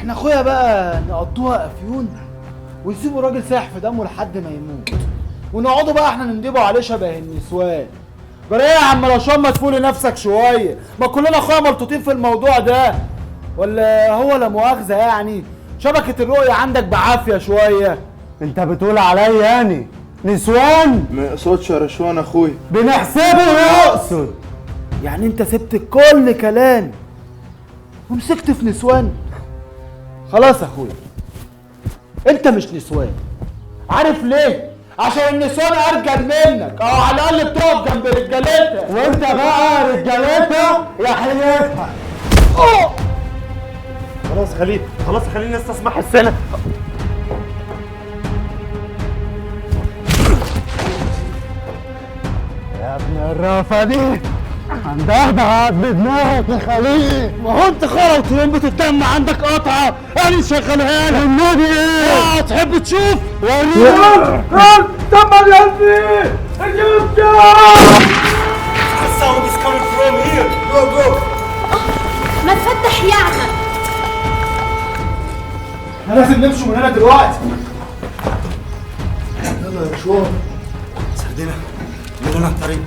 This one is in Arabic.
احنا اخويا بقى نقضوها افيون ويسيبوا راجل سايح في دمه لحد ما يموت، ونقعدوا بقى احنا نندبوا عليه شبه النسوان. جرى ايه يا عم رشام؟ ما تفولي نفسك شويه، ما كلنا اخويا ملطوطين في الموضوع ده، ولا هو لا مؤاخذه يعني شبكه الرؤيه عندك بعافيه شويه؟ انت بتقول عليا يعني نسوان؟ ما يقصدش يا رشوان اخويا، بنحسبه يقصد. يعني انت سبت كل كلام ومسكت في نسوان؟ خلاص يا اخويا، انت مش نسوان. عارف ليه؟ عشان النسوان ارجل منك، او على الاقل بتقف جنب رجالتها، وانت بقى رجالتها يا حياتها. خلاص خليني استسمح السنة. يا ابن الرافة دي هندهدها بدماغك يا خليل. ما هو انت خرط وينبت الدم عندك قطعه، انا شغلها لك. النبي ايه؟ تحب تشوف؟ وريني. دم يا قلبي جبت. sound is coming from here. Go. ما تفتح يا عم. احنا لازم نمشي من هنا دلوقتي. يلا يا رشوان. سردينا من هنا الطريق.